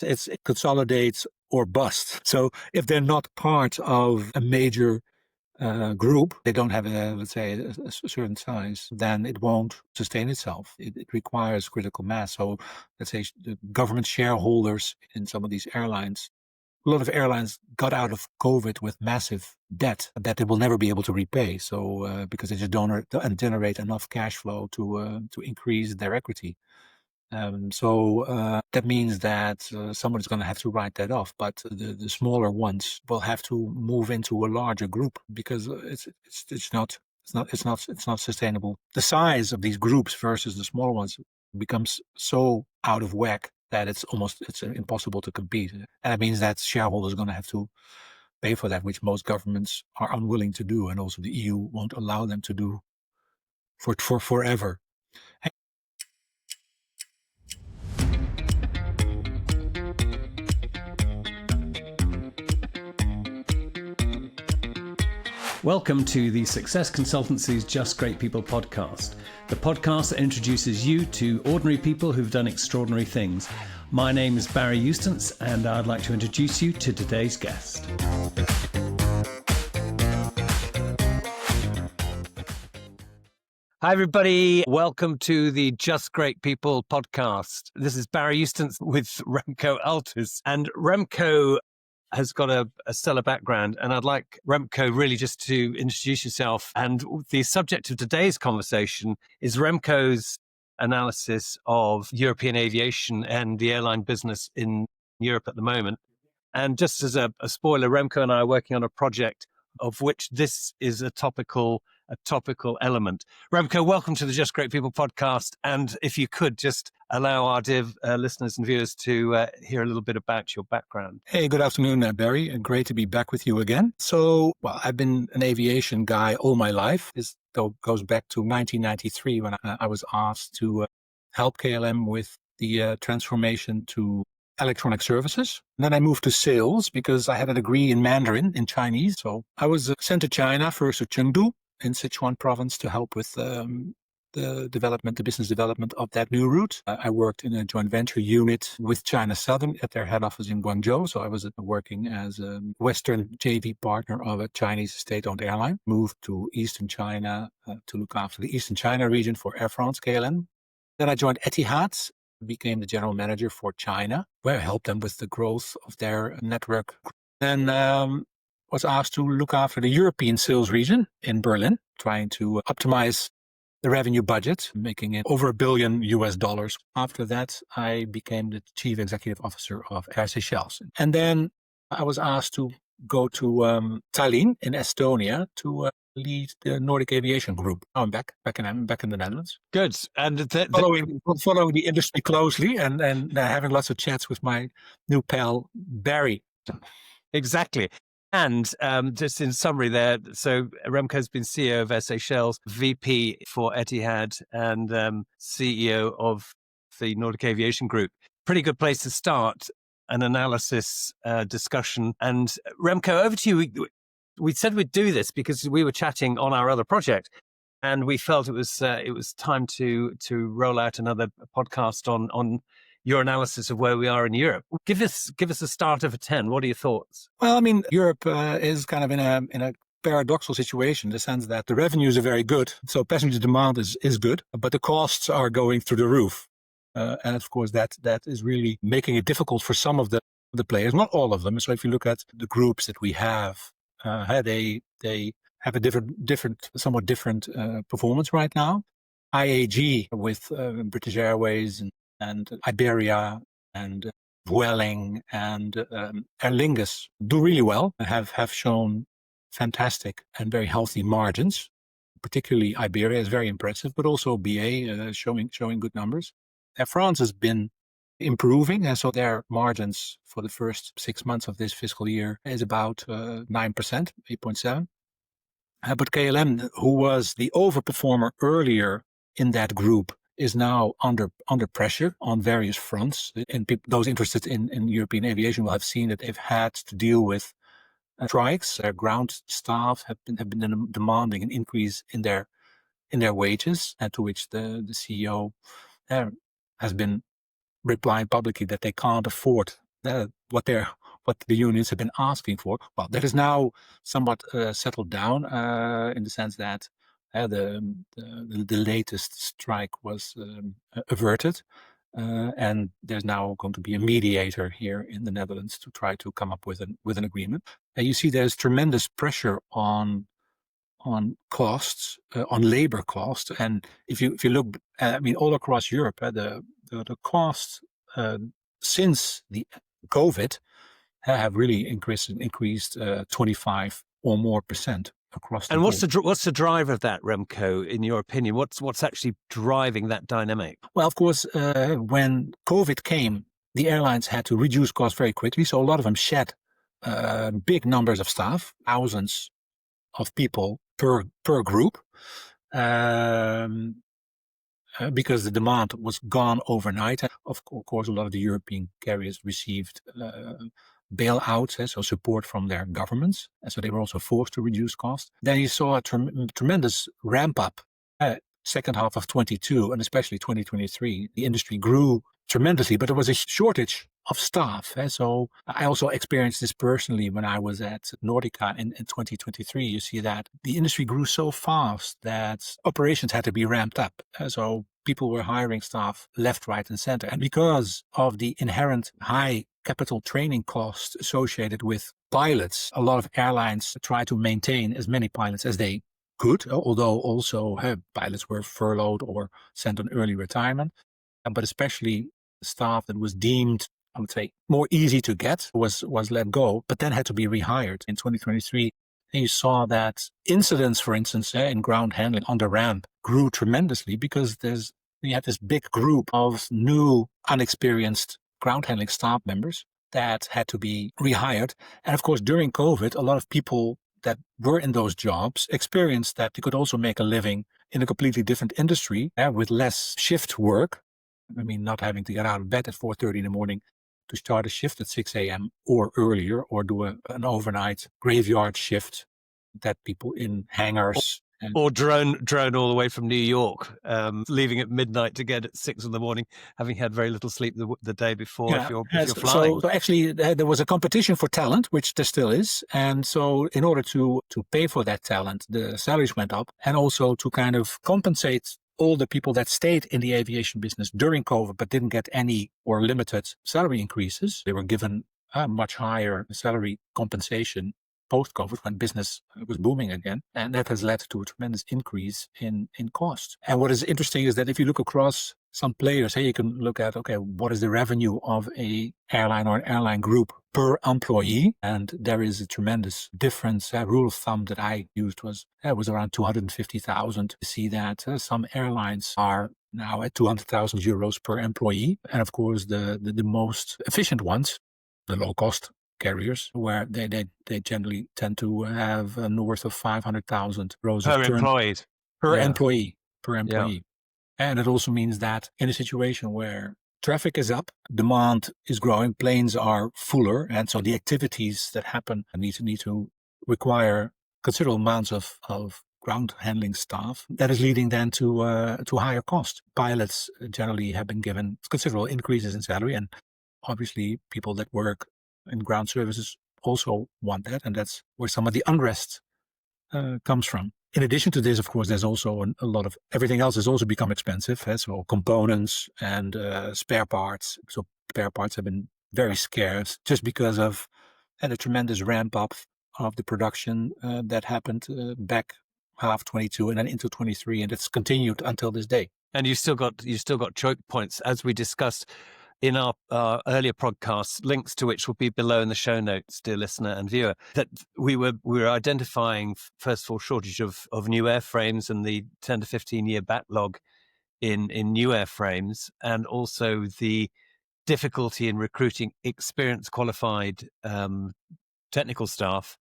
It consolidates or bust. So if they're not part of a major group, they don't have let's say a certain size, then it won't sustain itself. It requires critical mass. So let's say the government shareholders in some of these airlines, a lot of airlines got out of COVID with massive debt that they will never be able to repay. So because they just don't generate enough cash flow to increase their equity. So that means that someone is going to have to write that off. But the smaller ones will have to move into a larger group because it's not sustainable. The size of these groups versus the small ones becomes so out of whack that it's impossible to compete. And that means that shareholders are going to have to pay for that, which most governments are unwilling to do, and also the EU won't allow them to do for forever. Welcome to the Sixsess Consultancy's Just Great People podcast, the podcast that introduces you to ordinary people who've done extraordinary things. My name is Barry Eustance, and I'd like to introduce you to today's guest. Hi, everybody. Welcome to the Just Great People podcast. This is Barry Eustance with Remco Althuis, and Remco has got a stellar background, and I'd like Remco really just to introduce yourself. And the subject of today's conversation is Remco's analysis of European aviation and the airline business in Europe at the moment. And just as a spoiler, Remco and I are working on a project of which this is a topical element. Remco, welcome to the Just Great People podcast. And if you could just allow our dear listeners and viewers to hear a little bit about your background. Hey, good afternoon, Barry. Great to be back with you again. So, I've been an aviation guy all my life. This goes back to 1993 when I was asked to help KLM with the transformation to electronic services. And then I moved to sales because I had a degree in Mandarin, in Chinese. So I was sent to China, first to Chengdu in Sichuan province, to help with the business development of that new route. I worked in a joint venture unit with China Southern at their head office in Guangzhou. So I was working as a Western JV partner of a Chinese state-owned airline. Moved to Eastern China to look after the Eastern China region for Air France, KLM. Then I joined Etihad, became the general manager for China, where I helped them with the growth of their network. Then was asked to look after the European sales region in Berlin, trying to optimize the revenue budget, making it over $1 billion. After that, I became the chief executive officer of Air Seychelles. And then I was asked to go to Tallinn in Estonia to lead the Nordic Aviation group. Now I'm back in the Netherlands. Good. And following the industry closely and having lots of chats with my new pal, Barry. Exactly. And just in summary there, so Remco's been CEO of Air Seychelles, VP for Etihad, and CEO of the Nordic Aviation Group. Pretty good place to start an analysis discussion. And Remco, over to you. We said we'd do this because we were chatting on our other project, and we felt it was time to roll out another podcast on your analysis of where we are in Europe. Give us a start of a 10. What are your thoughts? Well, I mean, Europe is kind of in a paradoxical situation in the sense that the revenues are very good, so passenger demand is good, but the costs are going through the roof, and of course that is really making it difficult for some of the players, not all of them. So if you look at the groups that we have, they have a somewhat different performance right now. IAG with British Airways and Iberia and Vueling and Aer Lingus do really well, have shown fantastic and very healthy margins. Particularly Iberia is very impressive, but also BA showing good numbers. Air France has been improving, and so their margins for the first 6 months of this fiscal year is about 9%, 8.7%. But KLM, who was the overperformer earlier in that group, is now under pressure on various fronts. And those interested in European aviation will have seen that they've had to deal with strikes. Their ground staff have been demanding an increase in their wages, and to which the CEO has been replying publicly that they can't afford what the unions have been asking for. Well, that is now somewhat settled down in the sense that the latest strike was averted. And there's now going to be a mediator here in the Netherlands to try to come up with an agreement. And you see there's tremendous pressure on costs, on labor costs. And if you look, all across Europe, the costs since the COVID have really increased 25 or more percent across the And board. what's the driver of that, Remco, in your opinion? What's actually driving that dynamic? Well, of course, when COVID came, the airlines had to reduce costs very quickly. So a lot of them shed big numbers of staff, thousands of people per group, because the demand was gone overnight. Of course, a lot of the European carriers received bailouts, so support from their governments. And so they were also forced to reduce costs. Then you saw a tremendous ramp up. Second half of 22 and especially 2023, the industry grew tremendously, but there was a shortage of staff. So I also experienced this personally when I was at Nordic in 2023. You see that the industry grew so fast that operations had to be ramped up. So people were hiring staff left, right, and center. And because of the inherent high capital training costs associated with pilots, a lot of airlines try to maintain as many pilots as they could, although also pilots were furloughed or sent on early retirement. But especially staff that was deemed, I would say, more easy to get was let go, but then had to be rehired in 2023. And you saw that incidents, for instance, in ground handling on the ramp grew tremendously because you had this big group of new, unexperienced ground handling staff members that had to be rehired. And of course, during COVID, a lot of people that were in those jobs experienced that they could also make a living in a completely different industry with less shift work. Not having to get out of bed at 4:30 in the morning to start a shift at 6 a.m. or earlier, or do an overnight graveyard shift that people in hangars. Or drone all the way from New York, leaving at midnight to get at 6 in the morning, having had very little sleep the day before. Yeah, if you're flying. So actually, there was a competition for talent, which there still is, and so in order to pay for that talent, the salaries went up, and also to kind of compensate all the people that stayed in the aviation business during COVID but didn't get any or limited salary increases. They were given a much higher salary compensation post-COVID when business was booming again. And that has led to a tremendous increase in cost. And what is interesting is that if you look across some players, you can look at, what is the revenue of a airline or an airline group per employee? And there is a tremendous difference. Rule of thumb that I used was around 250,000. You see that some airlines are now at 200,000 euros per employee. And of course, the most efficient ones, the low-cost carriers, where they generally tend to have north of 500,000 euros per employee. Yeah. And it also means that in a situation where traffic is up, demand is growing, planes are fuller, and so the activities that happen need to require considerable amounts of ground handling staff. That is leading then to higher cost. Pilots generally have been given considerable increases in salary, and obviously people that work in ground services also want that, and that's where some of the unrest comes from. In addition to this, of course, there's also a lot of everything else has also become expensive. So components and spare parts. So spare parts have been very scarce just because of the tremendous ramp up of the production that happened back half 22 and then into 23, and it's continued until this day. And you still got choke points, as we discussed in our earlier podcasts, links to which will be below in the show notes, dear listener and viewer, that we were identifying, first of all, shortage of new airframes and the 10 to 15 year backlog in new airframes, and also the difficulty in recruiting experienced, qualified technical staff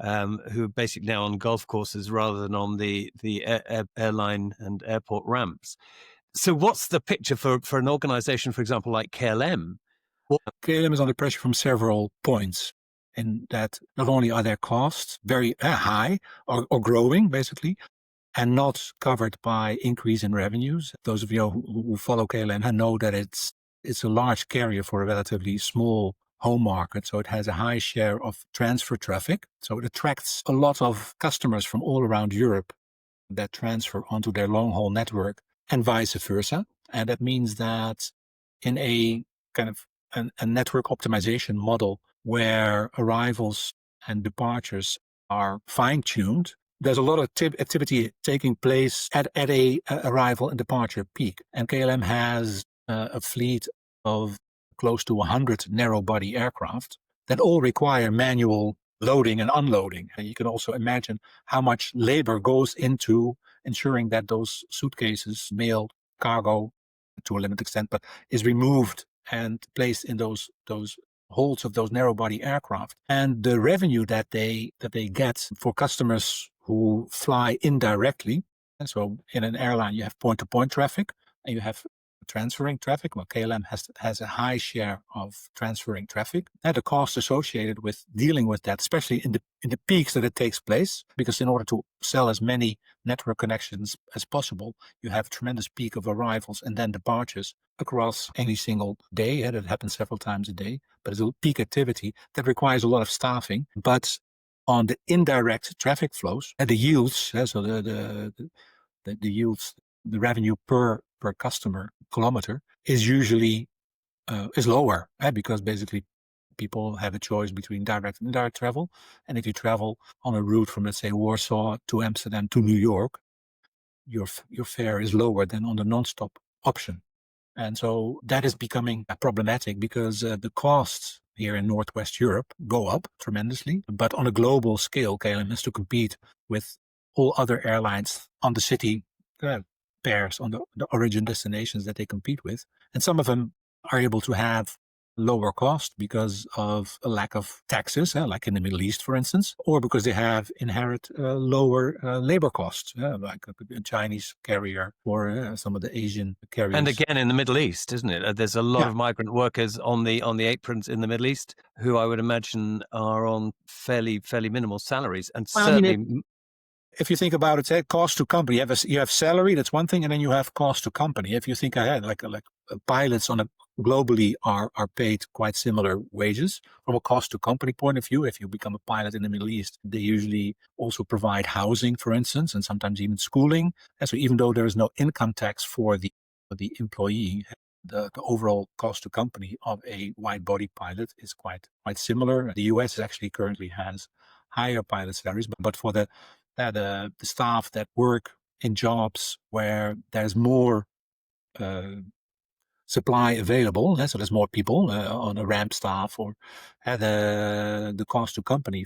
who are basically now on golf courses rather than on the airline and airport ramps. So what's the picture for an organization, for example, like KLM? Well, KLM is under pressure from several points, in that not only are their costs very high or growing, basically, and not covered by increase in revenues. Those of you who follow KLM know that it's a large carrier for a relatively small home market. So it has a high share of transfer traffic. So it attracts a lot of customers from all around Europe that transfer onto their long-haul network and vice versa. And that means that in a kind of a network optimization model where arrivals and departures are fine-tuned, there's a lot of activity taking place at a arrival and departure peak. And KLM has a fleet of close to 100 narrow-body aircraft that all require manual loading and unloading. And you can also imagine how much labor goes into ensuring that those suitcases, mail, cargo, to a limited extent, but is removed and placed in those holds of those narrow-body aircraft. And the revenue that they get for customers who fly indirectly. And so in an airline, you have point-to-point traffic and you have transferring traffic. Well, KLM has a high share of transferring traffic. And the cost associated with dealing with that, especially in the peaks that it takes place, because in order to sell as many network connections as possible, you have a tremendous peak of arrivals and then departures across any single day. And it happens several times a day, but it's a peak activity that requires a lot of staffing. But on the indirect traffic flows and the yields, so the yields, the revenue per customer kilometer is usually is lower, because basically people have a choice between direct and indirect travel. And if you travel on a route from, let's say, Warsaw to Amsterdam to New York, your fare is lower than on the non-stop option. And so that is becoming problematic because the costs here in Northwest Europe go up tremendously. But on a global scale, KLM has to compete with all other airlines on the city pairs, on the origin destinations that they compete with. And some of them are able to have lower cost because of a lack of taxes, like in the Middle East, for instance, or because they have inherent lower labor costs, like a Chinese carrier or some of the Asian carriers. And again, in the Middle East, isn't it? There's a lot of migrant workers on the aprons in the Middle East who I would imagine are on fairly minimal salaries, and certainly. If you think about it, cost to company, you have salary, that's one thing, and then you have cost to company. If you think ahead, like pilots globally are paid quite similar wages. From a cost to company point of view, if you become a pilot in the Middle East, they usually also provide housing, for instance, and sometimes even schooling. And so even though there is no income tax for the employee, the overall cost to company of a wide body pilot is quite similar. The US actually currently has higher pilot salaries, but for the staff that work in jobs where there's more supply available, so there's more people on a ramp staff, or the cost to company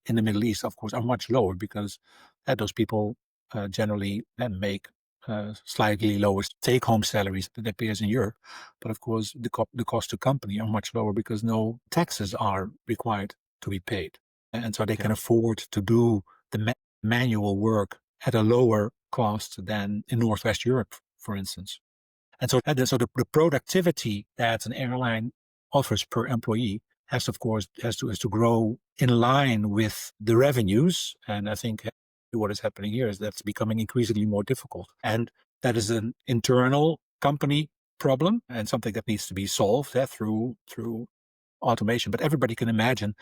in the Middle East, of course, are much lower because those people generally make slightly lower take-home salaries than their peers in Europe. But of course, the cost to company are much lower because no taxes are required to be paid. And so they can afford to do the manual work at a lower cost than in Northwest Europe, for instance. And so the productivity that an airline offers per employee has to grow in line with the revenues. And I think what is happening here is that's becoming increasingly more difficult. And that is an internal company problem and something that needs to be solved through automation. But everybody can imagine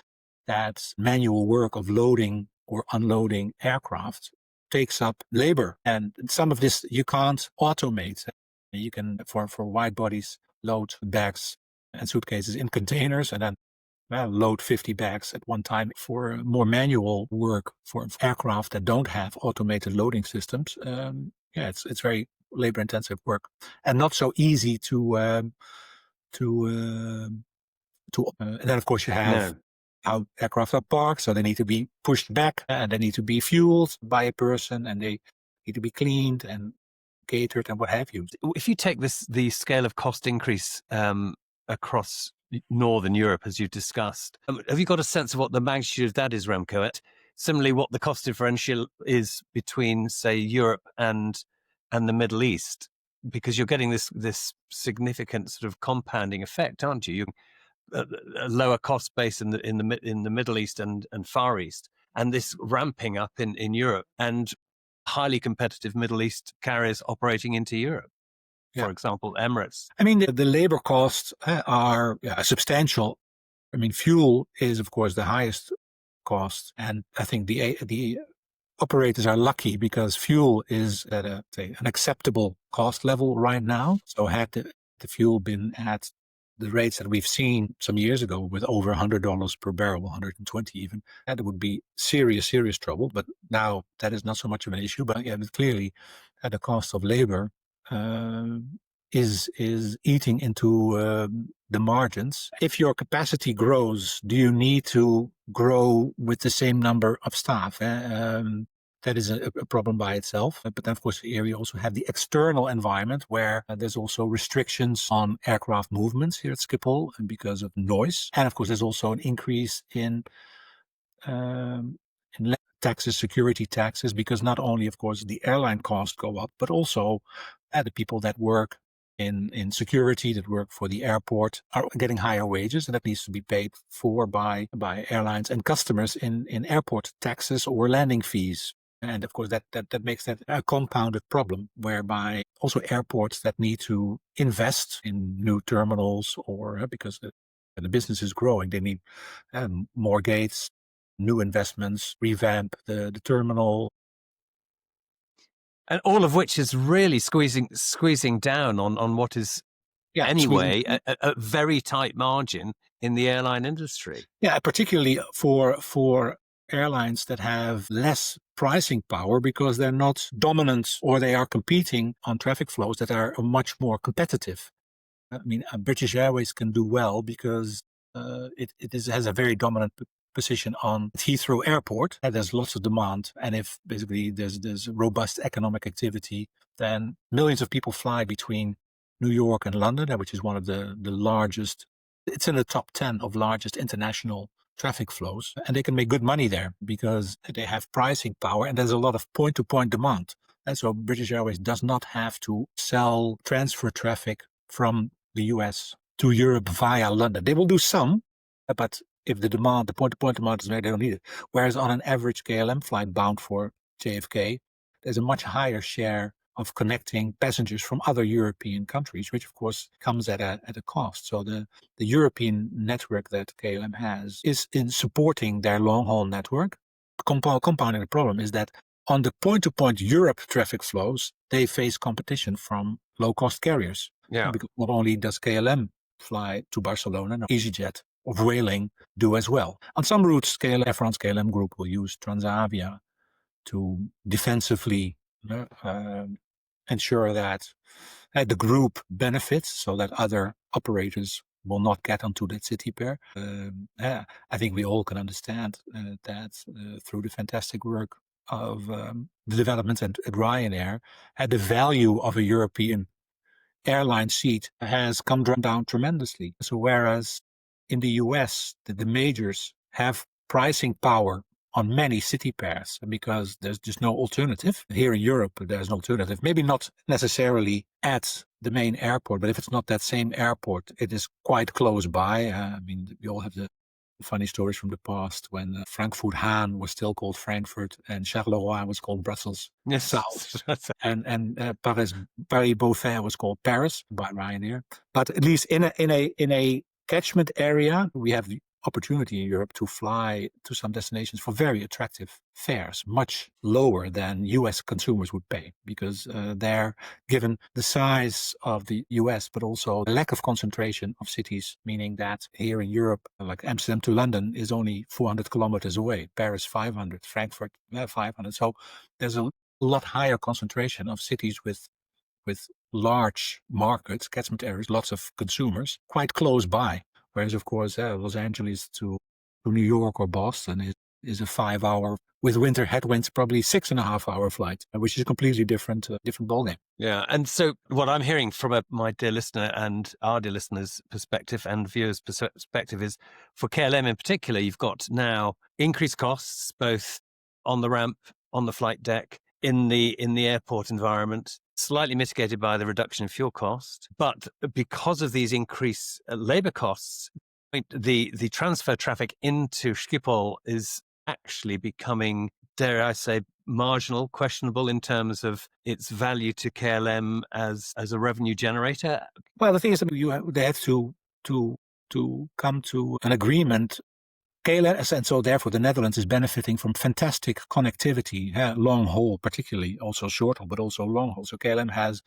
that manual work of loading or unloading aircraft takes up labor. And some of this you can't automate. You can, for wide bodies, load bags and suitcases in containers and then load 50 bags at one time. For more manual work for aircraft that don't have automated loading systems, it's very labor intensive work and not so easy to and then of course you have how aircraft are parked, so they need to be pushed back and they need to be fueled by a person and they need to be cleaned and catered and what have you. If you take the scale of cost increase across Northern Europe, as you've discussed, have you got a sense of what the magnitude of that is, Remco? Similarly, what the cost differential is between, say, Europe and the Middle East? Because you're getting this significant sort of compounding effect, aren't you? A lower cost base in the Middle East and Far East, and this ramping up in Europe, and highly competitive Middle East carriers operating into Europe, for example, Emirates. I mean, the labor costs are substantial I mean, fuel is, of course, the highest cost. And I think the operators are lucky because fuel is at an acceptable cost level right now. So had the fuel been at the rates that we've seen some years ago with over $100 per barrel, 120 even, that would be serious trouble. But now that is not so much of an issue. But yeah, clearly at the cost of labor is eating into the margins. If your capacity grows, do you need to grow with the same number of staff? That is a problem by itself. But then, of course, here we also have the external environment where there's also restrictions on aircraft movements here at Schiphol because of noise. And, of course, there's also an increase in taxes, security taxes, because not only, of course, the airline costs go up, but also the people that work in security, that work for the airport, are getting higher wages, and that needs to be paid for by airlines and customers in airport taxes or landing fees. And of course, that makes that a compounded problem, whereby also airports that need to invest in new terminals or because the business is growing, they need more gates, new investments, revamp the terminal. And all of which is really squeezing down on what is anyway a very tight margin in the airline industry. Yeah, particularly for airlines that have less pricing power because they're not dominant or they are competing on traffic flows that are much more competitive. I mean, British Airways can do well because it has a very dominant position on Heathrow Airport. And there's lots of demand. And if basically there's robust economic activity, then millions of people fly between New York and London, which is one of the largest. It's in the top 10 of largest international traffic flows. And they can make good money there because they have pricing power and there's a lot of point-to-point demand. And so British Airways does not have to transfer traffic from the US to Europe via London. They will do some, but if the point-to-point demand is there, they don't need it. Whereas on an average KLM flight bound for JFK, there's a much higher share of connecting passengers from other European countries, which of course comes at a cost. So the European network that KLM has is in supporting their long-haul network. Compounding the problem is that on the point-to-point Europe traffic flows, they face competition from low-cost carriers. Yeah. Because not only does KLM fly to Barcelona, no, EasyJet or Vueling do as well. On some routes, Air France KLM Group will use Transavia to defensively ensure that the group benefits so that other operators will not get onto that city pair. I think we all can understand that through the fantastic work of the developments at Ryanair, the value of a European airline seat has come down tremendously. So whereas in the US, the majors have pricing power on many city pairs because there's just no alternative. Here in Europe, there's an alternative. Maybe not necessarily at the main airport, but if it's not that same airport, it is quite close by. I mean, we all have the funny stories from the past when Frankfurt Hahn was still called Frankfurt and Charleroi was called Brussels South. and Paris Beauvais was called Paris by Ryanair. But at least in a catchment area, we have the opportunity in Europe to fly to some destinations for very attractive fares, much lower than US consumers would pay, because they're given the size of the US, but also the lack of concentration of cities, meaning that here in Europe, like Amsterdam to London is only 400 kilometers away, Paris 500, Frankfurt 500. So there's a lot higher concentration of cities with large markets, catchment areas, lots of consumers, quite close by. Whereas, of course, Los Angeles to New York or Boston is a 5-hour, with winter headwinds, probably 6.5-hour flight, which is a completely different ballgame. Yeah. And so what I'm hearing from my dear listener and our dear listeners' perspective and viewers' perspective is for KLM in particular, you've got now increased costs, both on the ramp, on the flight deck, in the airport environment, slightly mitigated by the reduction in fuel cost. But because of these increased labor costs, the transfer traffic into Schiphol is actually becoming, dare I say, marginal, questionable in terms of its value to KLM as a revenue generator. Well, the thing is that they have to to come to an agreement. KLM, and so therefore the Netherlands is benefiting from fantastic connectivity, long haul particularly, also short haul, but also long haul. So KLM has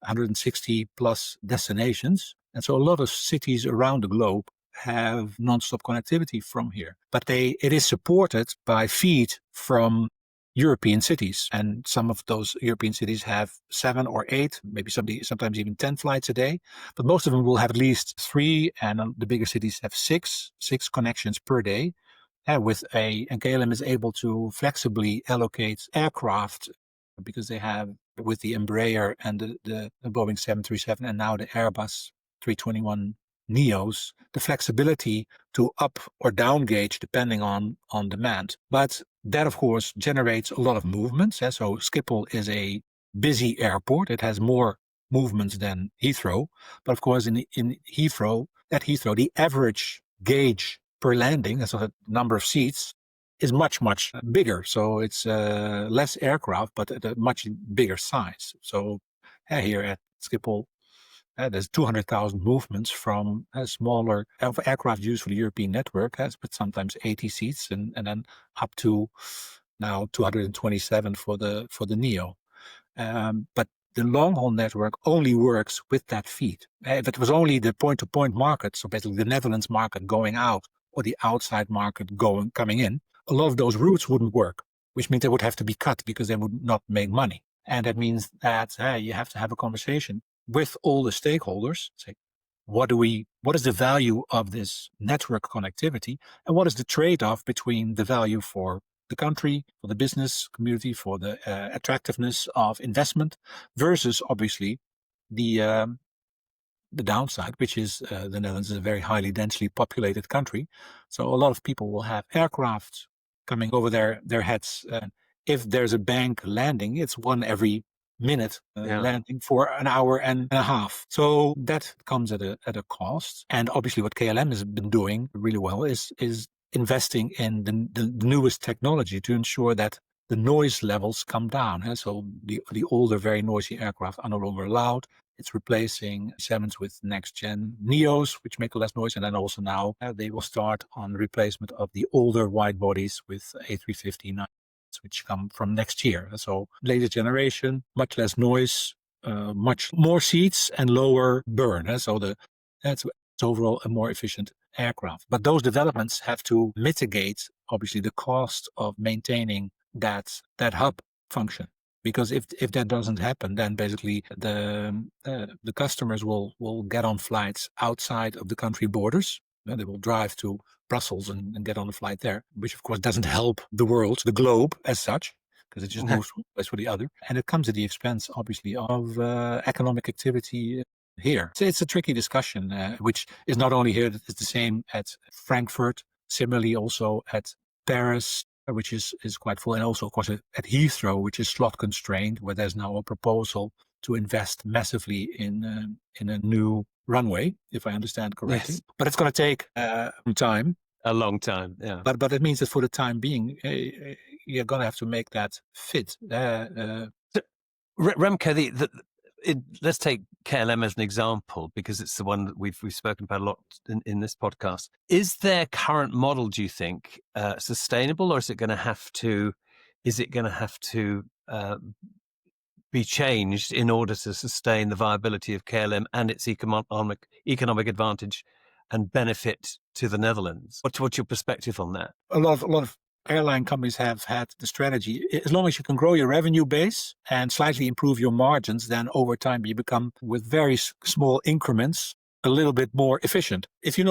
160 plus destinations. And so a lot of cities around the globe have non-stop connectivity from here. But it is supported by feed from European cities. And some of those European cities have 7 or 8, maybe sometimes even 10 flights a day. But most of them will have at least 3, and the bigger cities have 6 connections per day. And KLM is able to flexibly allocate aircraft because they have, with the Embraer and the Boeing 737 and now the Airbus 321 Neos, the flexibility to up or down gauge depending on demand. But that, of course, generates a lot of movements. So Schiphol is a busy airport. It has more movements than Heathrow. But of course, in Heathrow, the average gauge per landing, so the number of seats, is much, much bigger. So it's less aircraft, but at a much bigger size. So here at Schiphol, there's 200,000 movements from smaller aircraft used for the European network, but sometimes 80 seats, and then up to now 227 for the Neo. But the long-haul network only works with that feed. If it was only the point-to-point market, so basically the Netherlands market going out or the outside market coming in, a lot of those routes wouldn't work, which means they would have to be cut because they would not make money. And that means that you have to have a conversation with all the stakeholders. Say, what is the value of this network connectivity, and what is the trade-off between the value for the country, for the business community, for the attractiveness of investment, versus obviously the downside, which is the Netherlands is a very highly densely populated country. So a lot of people will have aircraft coming over their heads. If there's a bank landing, it's one every minute landing for an hour and a half. So that comes at a cost. And obviously what KLM has been doing really well is investing in the newest technology to ensure that the noise levels come down. So the older, very noisy aircraft are no longer allowed. It's replacing 7s with next-gen Neos, which make less noise. And then also now they will start on replacement of the older wide bodies with A350, which come from next year. So latest generation, much less noise, much more seats and lower burn. So it's overall a more efficient aircraft. But those developments have to mitigate, obviously, the cost of maintaining that hub function. Because if that doesn't happen, then basically the customers will get on flights outside of the country borders. They will drive to Brussels and get on a flight there, which of course doesn't help the world, the globe as such, because it just moves from one place to the other. And it comes at the expense, obviously, of economic activity here. So it's a tricky discussion, which is not only here, it's the same at Frankfurt, similarly also at Paris, which is quite full, and also, of course, at Heathrow, which is slot constrained, where there's now a proposal to invest massively in a new runway, if I understand correctly. Yes. But it's going to take time. A long time, yeah. But it means that for the time being, you're going to have to make that fit. Remco, let's take KLM as an example, because it's the one that we've spoken about a lot in this podcast. Is their current model, do you think, sustainable, or is it going to have to be changed in order to sustain the viability of KLM and its economic advantage and benefit to the Netherlands? What's your perspective on that? A lot of airline companies have had the strategy, as long as you can grow your revenue base and slightly improve your margins, then over time you become, with very small increments, a little bit more efficient. If you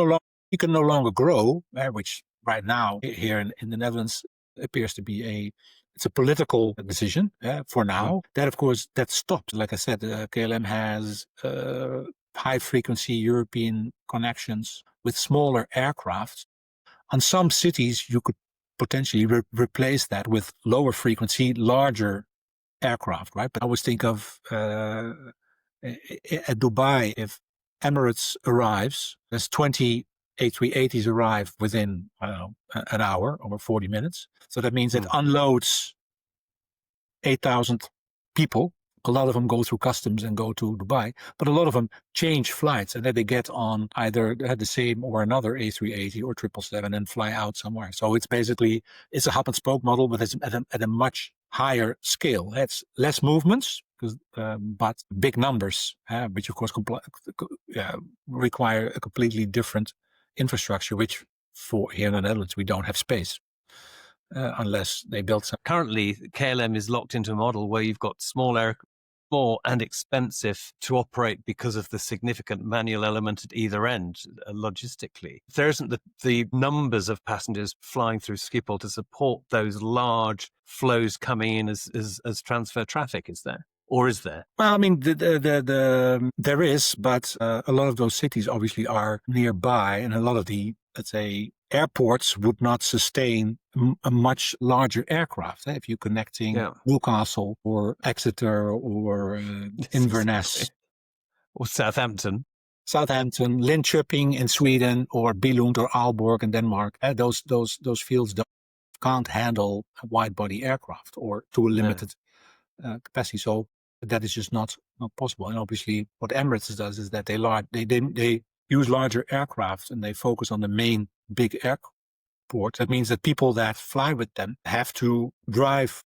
can no longer grow, which right now here in the Netherlands appears to be it's a political decision for now. That, of course, that stopped. Like I said, KLM has high frequency European connections with smaller aircraft. On some cities, you could potentially replace that with lower frequency, larger aircraft, right? But I always think of at Dubai, if Emirates arrives, there's 20 A380s arrive within, I don't know, an hour or 40 minutes. So that means it unloads 8,000 people A lot of them go through customs and go to Dubai, but a lot of them change flights and then they get on either the same or another A380 or 777 and fly out somewhere. So it's a hub and spoke model, but it's at a much higher scale. It's less movements, but big numbers, which of course require a completely different infrastructure, which for here in the Netherlands, we don't have space. Unless they build some. Currently, KLM is locked into a model where you've got small and expensive to operate because of the significant manual element at either end, logistically. If there isn't the numbers of passengers flying through Schiphol to support those large flows coming in as transfer traffic, is there? Or is there? Well, I mean, there is, but a lot of those cities obviously are nearby, and a lot of the, let's say, airports would not sustain a much larger aircraft. If you're connecting Newcastle or Exeter or Inverness. Or Southampton, Linköping in Sweden, or Billund or Aalborg in Denmark. Those fields can't handle a wide-body aircraft or to a limited capacity. So that is just not possible. And obviously, what Emirates does is that they use larger aircraft and they focus on the main big airport. That means that people that fly with them have to drive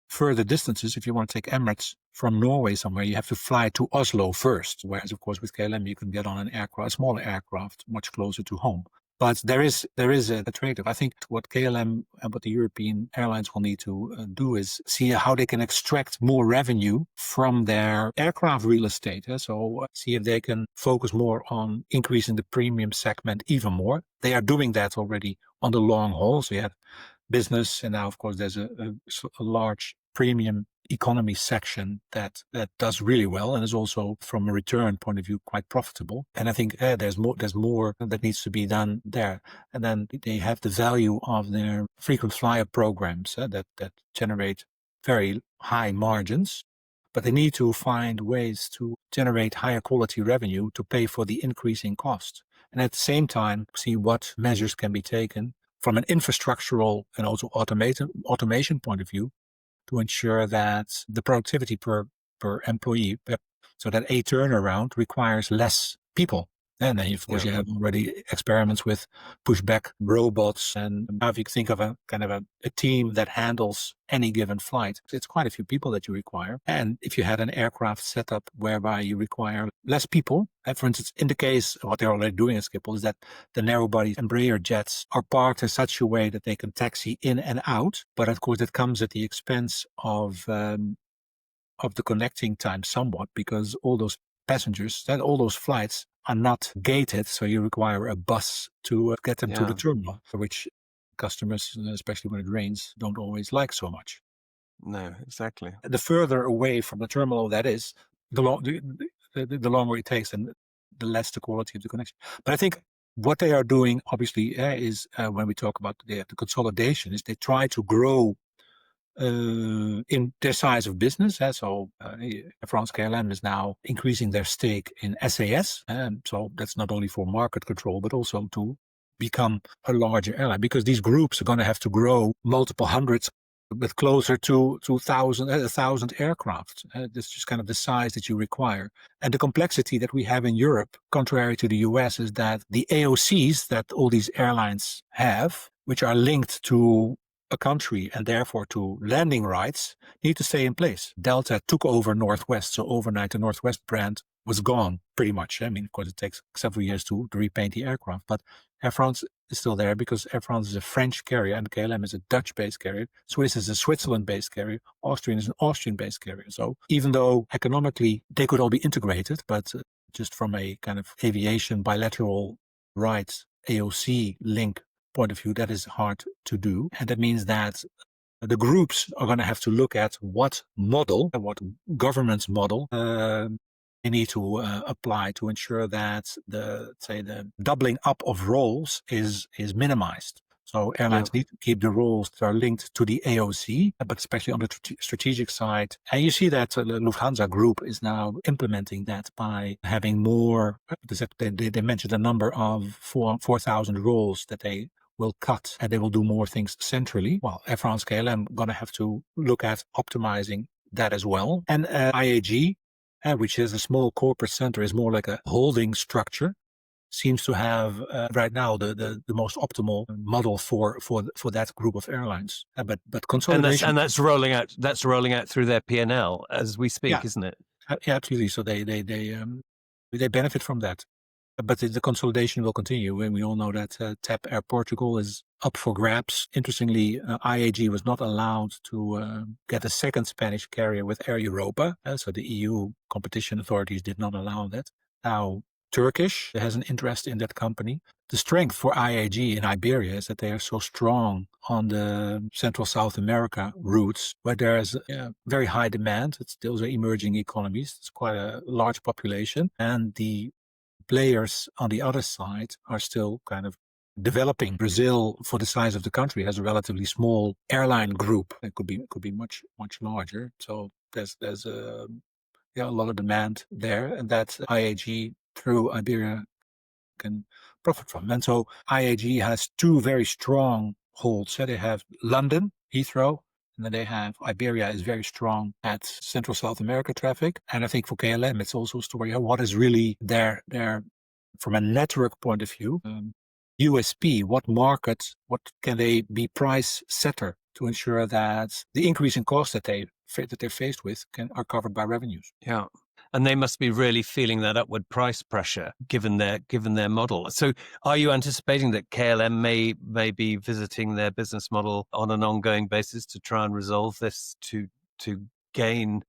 further distances. If you want to take Emirates from Norway somewhere, you have to fly to Oslo first. Whereas, of course, with KLM, you can get on a smaller aircraft, much closer to home. But there is a trade-off. I think what KLM and what the European airlines will need to do is see how they can extract more revenue from their aircraft real estate. So see if they can focus more on increasing the premium segment even more. They are doing that already on the long haul. So you have business, and now, of course, there's a large premium economy section that does really well and is also, from a return point of view, quite profitable. And I think there's more that needs to be done there. And then they have the value of their frequent flyer programs that generate very high margins, but they need to find ways to generate higher quality revenue to pay for the increasing cost. And at the same time, see what measures can be taken from an infrastructural and also automation point of view to ensure that the productivity per employee, so that a turnaround requires less people. And then, of course, you have already experiments with pushback robots. And now if you think of a kind of a team that handles any given flight, it's quite a few people that you require. And if you had an aircraft setup whereby you require less people, for instance, in the case, what they're already doing at Schiphol is that the narrow-body Embraer jets are parked in such a way that they can taxi in and out. But of course, that comes at the expense of the connecting time somewhat, because all those passengers, all those flights are not gated. So you require a bus to get them to the terminal, which customers, especially when it rains, don't always like so much. No, exactly. The further away from the terminal that is, the longer it takes and the less the quality of the connection. But I think what they are doing, obviously, is when we talk about the consolidation, is they try to grow in their size of business. So France KLM is now increasing their stake in SAS. So that's not only for market control, but also to become a larger airline, because these groups are going to have to grow multiple hundreds, but closer to 1,000 aircraft. That's just kind of the size that you require. And the complexity that we have in Europe, contrary to the US, is that the AOCs that all these airlines have, which are linked to a country and therefore to landing rights, need to stay in place. Delta took over Northwest, so overnight the Northwest brand was gone pretty much. I mean, of course, it takes several years to repaint the aircraft, but Air France is still there because Air France is a French carrier and KLM is a Dutch-based carrier. Swiss is a Switzerland-based carrier. Austrian is an Austrian-based carrier. So even though economically they could all be integrated, but just from a kind of aviation bilateral rights AOC link point of view, that is hard to do. And that means that the groups are going to have to look at what governance model they need to apply to ensure that the doubling up of roles is minimized. So airlines need to keep the roles that are linked to the AOC, but especially on the strategic side. And you see that the Lufthansa group is now implementing that by having more. They mentioned a number of 4,000 roles that they will cut, and they will do more things centrally. Well, Air France KLM going to have to look at optimizing that as well. And IAG, which is a small corporate center, is more like a holding structure, seems to have right now the most optimal model for that group of airlines. But consolidation, And that's rolling out. That's rolling out through their P&L as we speak, yeah, isn't it? yeah, absolutely. So they benefit from that. But the consolidation will continue, and we all know that TAP Air Portugal is up for grabs. Interestingly, IAG was not allowed to get a second Spanish carrier with Air Europa, so the EU competition authorities did not allow that. Now, Turkish has an interest in that company. The strength for IAG in Iberia is that they are so strong on the Central South America routes, where there is very high demand. Those are emerging economies. It's quite a large population, and the players on the other side are still kind of developing. Brazil, for the size of the country, has a relatively small airline group. It could be much larger. So there's a lot of demand there, and that IAG through Iberia can profit from. And so IAG has two very strong holds. So they have London, Heathrow, and then they have Iberia is very strong at Central South America traffic. And I think for KLM, it's also a story of what is really their from a network point of view, USP, what market, what can they be price setter to ensure that the increase in costs that they're faced with are covered by revenues. Yeah. And they must be really feeling that upward price pressure given their model. So are you anticipating that KLM may be visiting their business model on an ongoing basis to try and resolve this to gain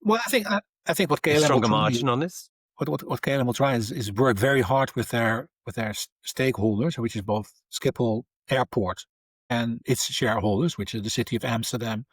Well, I think what a KLM will stronger try, margin on this? what KLM will try is work very hard with their stakeholders, which is both Schiphol Airport and its shareholders, which is the city of Amsterdam,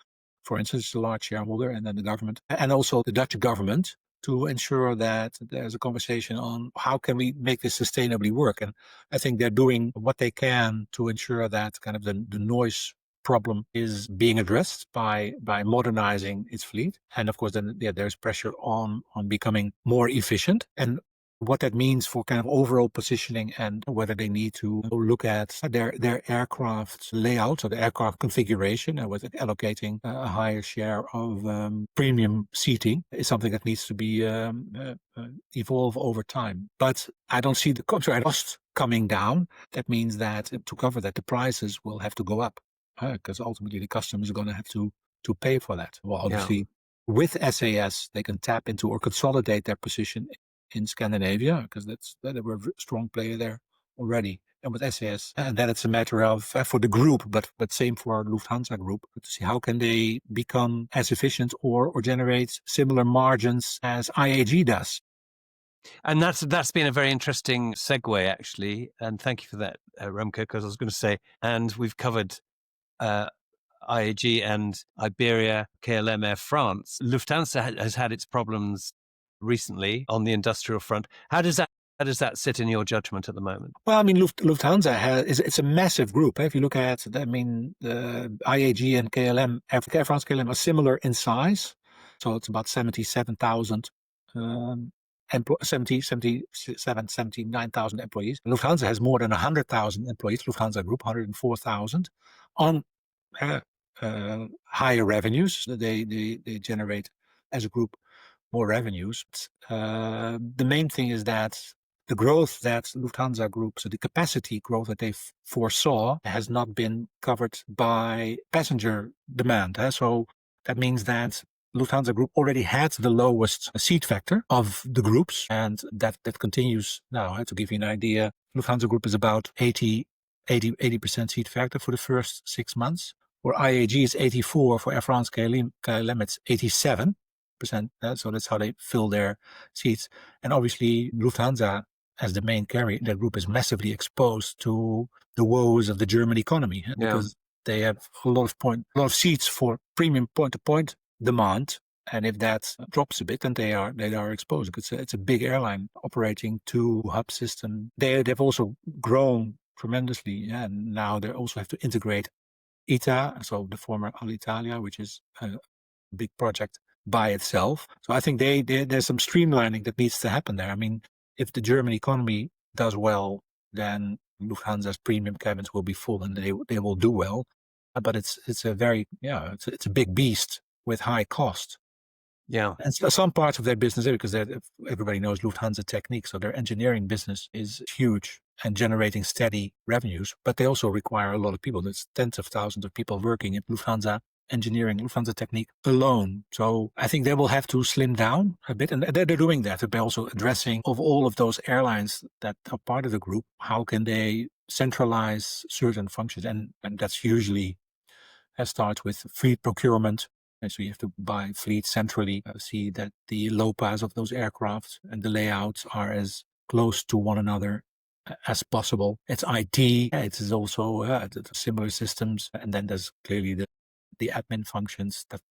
for instance, is a large shareholder, and then the government, and also the Dutch government, to ensure that there's a conversation on how can we make this sustainably work. And I think they're doing what they can to ensure that kind of the noise problem is being addressed by modernizing its fleet. And of course, then there's pressure on becoming more efficient. And what that means for kind of overall positioning and whether they need to look at their aircraft layout or the aircraft configuration and with allocating a higher share of premium seating is something that needs to be evolve over time. But I don't see the cost coming down. That means that to cover that, the prices will have to go up because ultimately the customers are going to have to pay for that. Well, obviously, with SAS, they can tap into or consolidate their position in Scandinavia, because they were a strong player there already. And with SAS, and then it's a matter of for the group, but same for Lufthansa Group, to see how can they become as efficient or generate similar margins as IAG does. And that's been a very interesting segue, actually. And thank you for that, Remco, because I was going to say, and we've covered IAG and Iberia, KLM, Air France. Lufthansa has had its problems recently on the industrial front. How does that sit in your judgment at the moment? Well, I mean, Lufthansa it's a massive group. If you look at, the IAG and KLM, Air France, KLM are similar in size. So it's about 77,000 79,000 employees. Lufthansa has more than 100,000 employees. Lufthansa Group, 104,000 on higher revenues. They generate as a group more revenues. The main thing is that the growth that Lufthansa Group, so the capacity growth that they foresaw, has not been covered by passenger demand. So that means that Lufthansa Group already had the lowest seat factor of the groups, and that continues now. To give you an idea, Lufthansa Group is about 80% seat factor for the first 6 months. For IAG, it's 84. For Air France KLM, it's 87%. So that's how they fill their seats. And obviously, Lufthansa, as the main carrier, that group is massively exposed to the woes of the German economy because they have a lot of seats for premium point-to-point demand. And if that drops a bit, then they are exposed. It's a big airline operating two hub system. They've also grown tremendously, and now they also have to integrate ITA, so the former Alitalia, which is a big project by itself. So I think there's some streamlining that needs to happen there. I mean, if the German economy does well, then Lufthansa's premium cabins will be full and they will do well. But it's a very it's a big beast with high cost. Yeah. And so some parts of their business, because everybody knows Lufthansa Technique, so their engineering business is huge and generating steady revenues, but they also require a lot of people. There's tens of thousands of people working at Lufthansa engineering, Lufthansa Technique alone. So I think they will have to slim down a bit, and they're doing that by also addressing of all of those airlines that are part of the group. How can they centralize certain functions? And that's usually starts with fleet procurement. And so you have to buy fleet centrally, see that the low pass of those aircraft and the layouts are as close to one another as possible. It's IT, it is also similar systems, and then there's clearly the admin functions that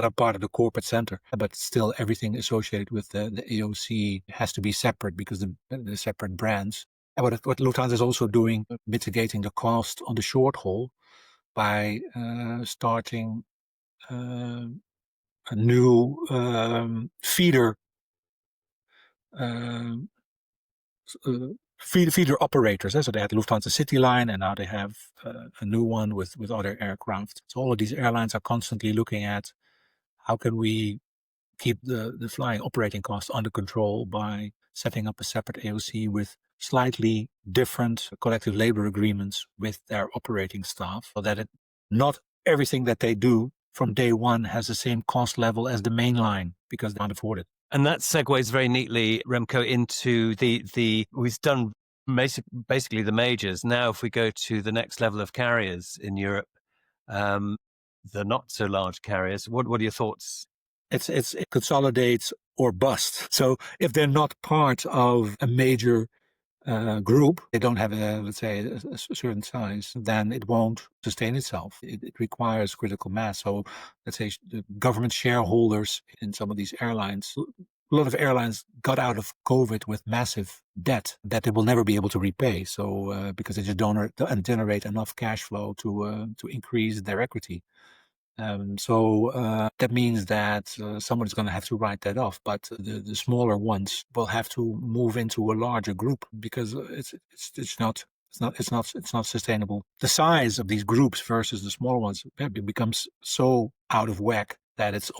are part of the corporate center, but still everything associated with the AOC has to be separate because the separate brands. And what Lufthansa is also doing, mitigating the cost on the short haul by starting a new feeder um, feeder operators. So they had Lufthansa City Line, and now they have a new one with other aircraft. So all of these airlines are constantly looking at how can we keep the flying operating costs under control by setting up a separate AOC with slightly different collective labor agreements with their operating staff, so that not everything that they do from day one has the same cost level as the main line because they can't afford it. And that segues very neatly, Remco, into we've done basically the majors. Now, if we go to the next level of carriers in Europe, the not so large carriers, what are your thoughts? It consolidates or bust. So if they're not part of a major group, they don't have let's say a certain size, then it won't sustain itself. It requires critical mass. So let's say the government shareholders in some of these airlines, a lot of airlines got out of COVID with massive debt that they will never be able to repay. So because they just don't generate enough cash flow to increase their equity. So that means that someone is going to have to write that off. But the smaller ones will have to move into a larger group because it's not sustainable. The size of these groups versus the smaller ones becomes so out of whack that it's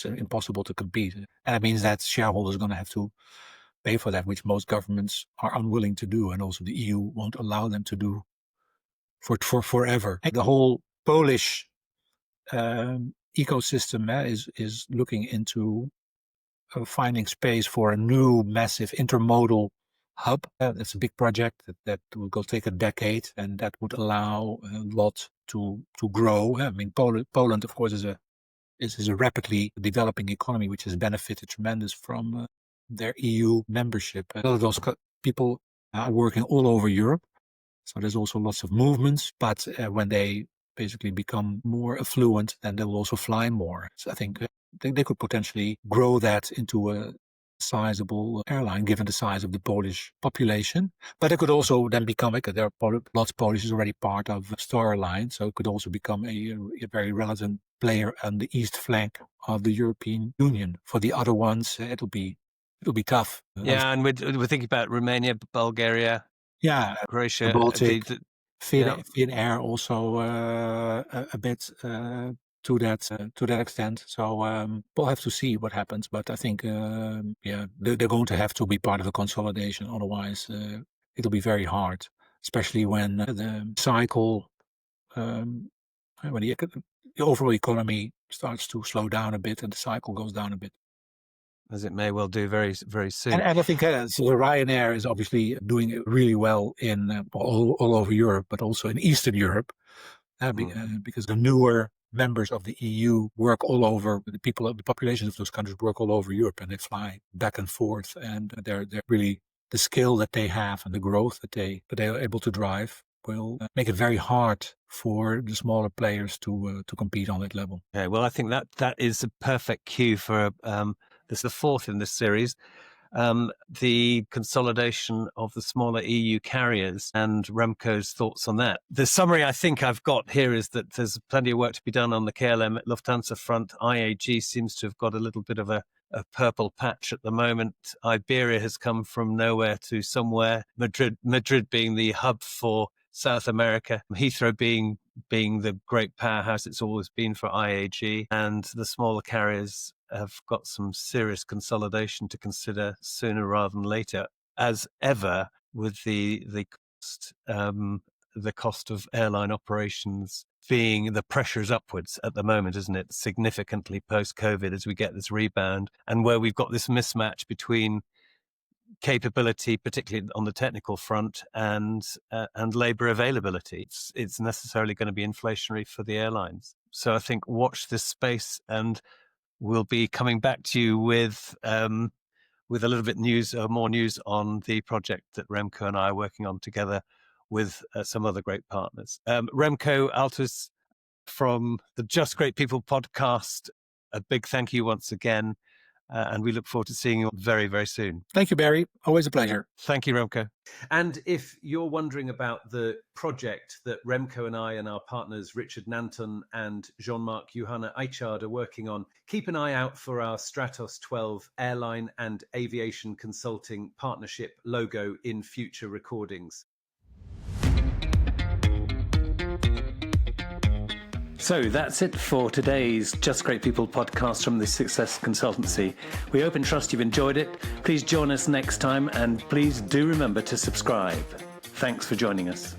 impossible to compete. And that means that shareholders are going to have to pay for that, which most governments are unwilling to do, and also the EU won't allow them to do for forever. And the whole Polish ecosystem is looking into finding space for a new massive intermodal hub. It's a big project that will go take a decade, and that would allow a lot to grow. I mean, Poland, of course, is a rapidly developing economy, which has benefited tremendous from their EU membership. A lot of those people are working all over Europe. So there's also lots of movements, but when they basically become more affluent, then they will also fly more. So I think they could potentially grow that into a sizable airline, given the size of the Polish population. But it could also then become, there are lots of Polish is already part of Star Line, so it could also become a very relevant player on the east flank of the European Union. For the other ones, it'll be tough. Yeah, and we're thinking about Romania, Bulgaria, Yeah, the Croatia. Baltic. Yeah. Finnair also a bit to that extent. So we'll have to see what happens. But I think they're going to have to be part of the consolidation. Otherwise, it'll be very hard, especially when the cycle, when the overall economy starts to slow down a bit and the cycle goes down a bit. As it may well do very, very soon. And I think so Ryanair is obviously doing really well in all over Europe, but also in Eastern Europe, because the newer members of the EU work all over. The populations of those countries work all over Europe, and they fly back and forth. And they're really the skill that they have and the growth that they are able to drive will make it very hard for the smaller players to compete on that level. Okay, well, I think that is a perfect cue for this is the fourth in this series, the consolidation of the smaller EU carriers and Remco's thoughts on that. The summary I think I've got here is that there's plenty of work to be done on the KLM at Lufthansa front. IAG seems to have got a little bit of a purple patch at the moment. Iberia has come from nowhere to somewhere. Madrid being the hub for South America, Heathrow being the great powerhouse it's always been for IAG, and the smaller carriers have got some serious consolidation to consider sooner rather than later, as ever, with the cost of airline operations being, the pressure is upwards at the moment, isn't it? Significantly post-COVID as we get this rebound, and where we've got this mismatch between capability, particularly on the technical front, and labour availability. It's necessarily going to be inflationary for the airlines. So I think watch this space, and we'll be coming back to you with a little bit more news on the project that Remco and I are working on together with some other great partners. Remco Althuis from the Just Great People podcast, a big thank you once again. And we look forward to seeing you very, very soon. Thank you, Barry. Always a pleasure. Thank you, Remco. And if you're wondering about the project that Remco and I and our partners Richard Nanton and Jean-Marc Johanna Eichard are working on, keep an eye out for our Stratos 12 airline and aviation consulting partnership logo in future recordings. So that's it for today's Just Great People podcast from the Sixsess Consultancy. We hope and trust you've enjoyed it. Please join us next time, and please do remember to subscribe. Thanks for joining us.